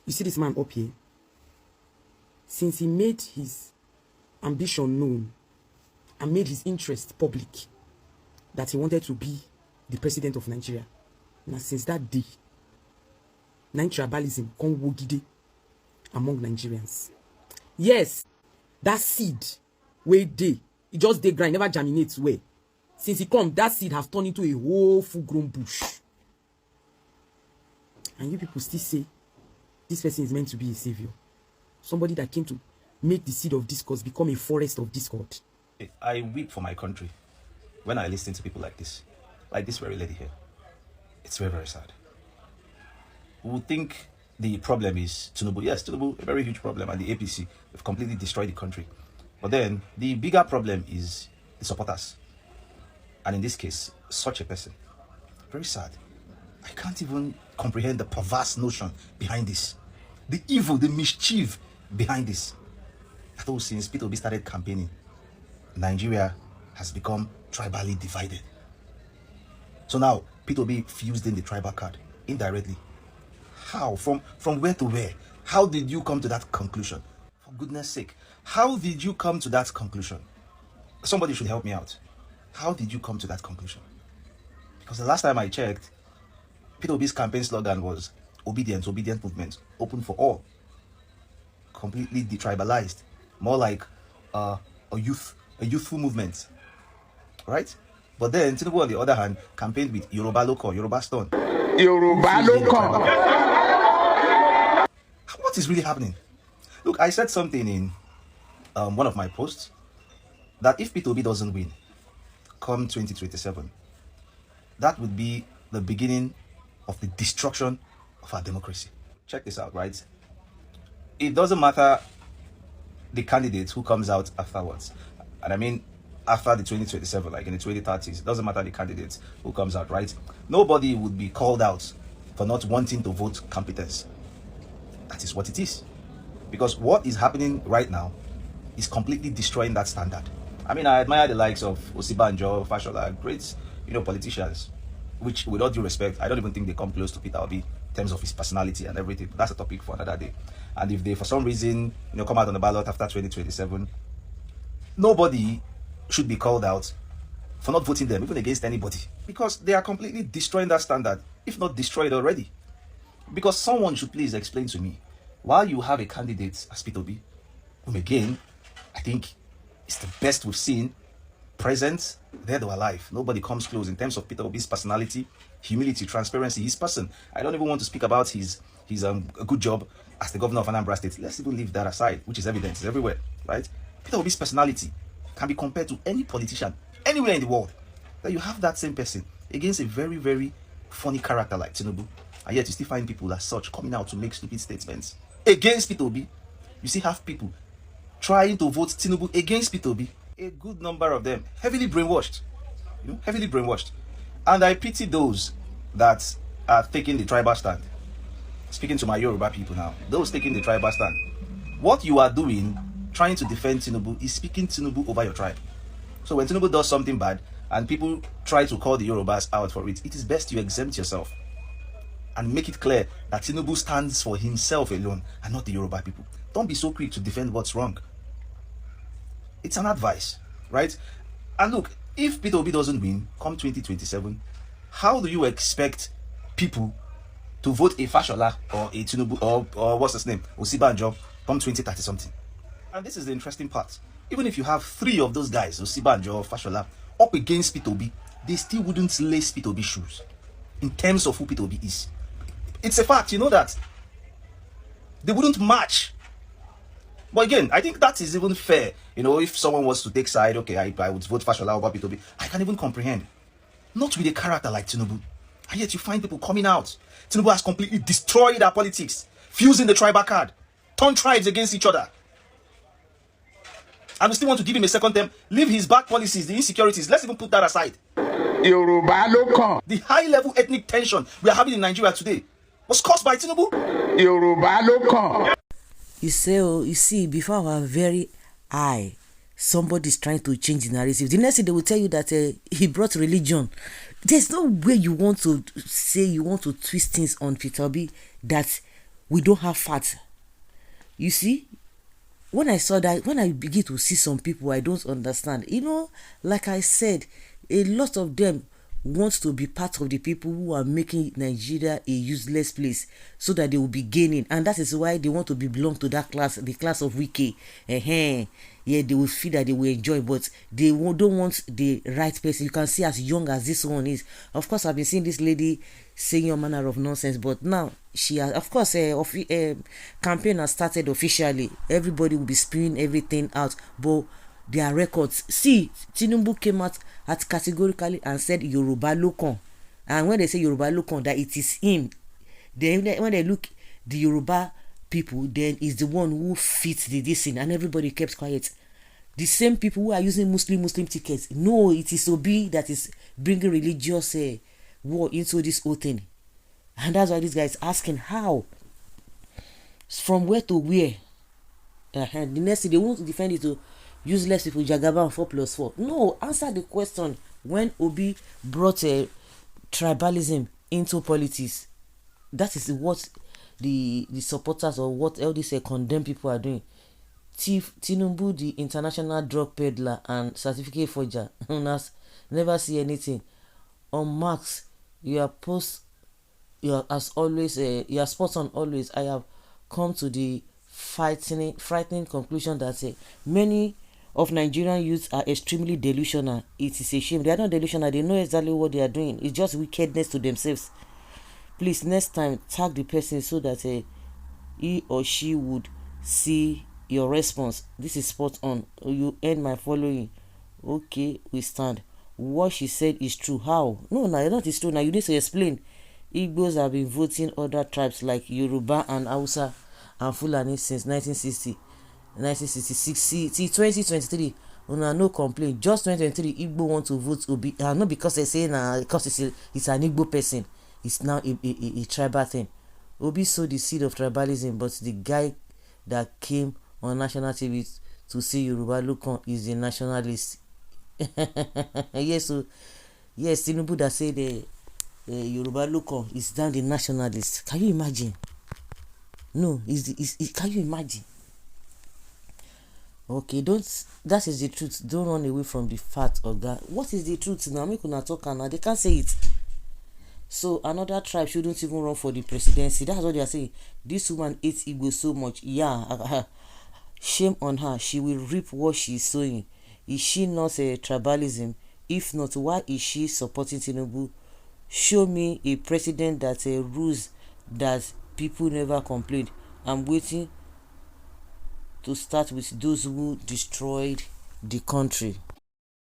You see this man up here? Since he made his ambition known and made his interest public that he wanted to be the president of Nigeria, now since that day, tribalism come wogide among Nigerians. Yes, that seed where they it just they grind, never germinates where. Since he come, that seed has turned into a whole full-grown bush. And you people still say this person is meant to be a savior. Somebody that came to make the seed of discourse become a forest of discord. I weep for my country when I listen to people like this very lady here. It's very, very sad. We would think the problem is Tinubu. Yes, Tinubu, a very huge problem, and the APC have completely destroyed the country. But then the bigger problem is the supporters. And in this case, such a person. Very sad. I can't even comprehend the perverse notion behind this. The evil, the mischief behind this. I thought since Peter Obi started campaigning, Nigeria has become tribally divided. So now, Peter Obi fused in the tribal card, indirectly. How? From where to where? How did you come to that conclusion? For goodness sake, how did you come to that conclusion? Somebody should help me out. How did you come to that conclusion? Because the last time I checked, Peter Obi's campaign slogan was obedient movement, open for all. Completely detribalized. More like a youthful movement. Right? But then Tinubu, on the other hand, campaigned with Yoruba Lokan, Yoruba Stone. Yoruba Lokan. What is really happening? Look, I said something in one of my posts that if Peter Obi doesn't win come 2027, that would be the beginning of the destruction of our democracy. Check this out, right? It doesn't matter the candidate who comes out afterwards. And I mean, after the 2027, like in the 2030s, it doesn't matter the candidate who comes out, right? Nobody would be called out for not wanting to vote competence. That is what it is. Because what is happening right now is completely destroying that standard. I mean, I admire the likes of Osibanjo, Fashola, great, politicians, which, with all due respect, I don't even think they come close to Peter Obi in terms of his personality and everything. But that's a topic for another day. And if they, for some reason, come out on the ballot after 2027, nobody should be called out for not voting them, even against anybody, because they are completely destroying that standard, if not destroyed already. Because someone should please explain to me, while you have a candidate as Peter Obi, whom again, I think is the best we've seen, present, dead or alive, nobody comes close in terms of Peter Obi's personality, humility, transparency, his person. I don't even want to speak about his a good job as the governor of Anambra State. Let's even leave that aside, which is evident, it's everywhere, right? Peter Obi's personality can be compared to any politician anywhere in the world. That you have that same person against a very, very funny character like Tinubu, and yet you still find people as such coming out to make stupid statements against Peter Obi. You still have people trying to vote Tinubu against Peter Obi. A good number of them heavily brainwashed, heavily brainwashed. And I pity those that are taking the tribal stand. Speaking to my Yoruba people now, those taking the tribal stand, what you are doing, trying to defend Tinubu, is speaking Tinubu over your tribe. So when Tinubu does something bad and people try to call the Yorubas out for it, it is best you exempt yourself and make it clear that Tinubu stands for himself alone and not the Yoruba people. Don't be so quick to defend what's wrong. It's an advice, right? And look, if Peter Obi doesn't win come 2027, how do you expect people to vote a Fashola or a Tinubu or what's his name, Osibanjo, come 2030 something? And this is the interesting part. Even if you have three of those guys, Osibanjo or Fashola, up against Peter Obi, they still wouldn't lace Peter Obi's shoes in terms of who Peter Obi is. It's a fact, you know that. They wouldn't match. But again, I think that is even fair. If someone was to take side, okay, I would vote Fashola over Peter Obi. I can even comprehend. Not with a character like Tinubu. And yet you find people coming out. Tinubu has completely destroyed our politics, fusing the tribal card, turned tribes against each other. And we still want to give him a second term, leave his bad policies, the insecurities, let's even put that aside. Yoruba Lokan. The high-level ethnic tension we are having in Nigeria today was caused by Tinubu. Yoruba Lokan. You see, before our very eye, somebody's trying to change the narrative. The next thing they will tell you that he brought religion. There's no way you want to say you want to twist things on Peter Obi that we don't have fat. You see, when I saw that, when I begin to see some people I don't understand, like I said, a lot of them want to be part of the people who are making Nigeria a useless place so that they will be gaining, and that is why they want to belong to that class, the class of Wike. Yeah, they will feel that they will enjoy, but they don't want the right person. You can see as young as this one is. Of course, I've been seeing this lady saying all manner of nonsense, but now she has, of course, campaign has started officially. Everybody will be spewing everything out, but their records. See, Tinubu came out at categorically and said Yoruba Lokan, and when they say Yoruba Lokan, that it is him. Then when they look the Yoruba people, then is the one who fits the this thing, and everybody kept quiet. The same people who are using Muslim tickets, no, it is Obi that is bringing religious war into this whole thing, and that's why this guy is asking how, from where to where. The next thing they want to defend it to useless people, Jagaban 4+4. No, answer the question. When Obi brought tribalism into politics, that is what the supporters or what all these condemned people are doing. Tinubu, the international drug peddler and certificate forger, never see anything. On Marx, you are as always, you are spot on always. I have come to the frightening conclusion that many of Nigerian youths are extremely delusional. It is a shame. They are not delusional. They know exactly what they are doing. It's just wickedness to themselves. Please, next time, tag the person so that he or she would see your response. This is spot on. You end my following. Okay, we stand. What she said is true. How? No, not is true. Now you need to explain. Igbos have been voting other tribes like Yoruba and Hausa and Fulani since 1966. See, 2023. No complaint. Just 2023, Igbo want to vote Obi. Not because they say because it's an Igbo person. It's now a tribal thing. Obi sowed the seed of tribalism, but the guy that came on national TV to say Yoruba Lokan is a nationalist. Yes, Tinubu that said Yoruba Lokan is down the nationalist. Can you imagine? No, can you imagine? Okay, that is the truth. Don't run away from the fact of that. What is the truth now? Make una talk now. They can't say it. So another tribe shouldn't even run for the presidency. That's what they are saying. This woman hates Igbo so much. Yeah, shame on her. She will reap what she is sowing. Is she not a tribalism? If not, why is she supporting Tinubu? Show me a president that rules that people never complained. I'm waiting to start with those who destroyed the country.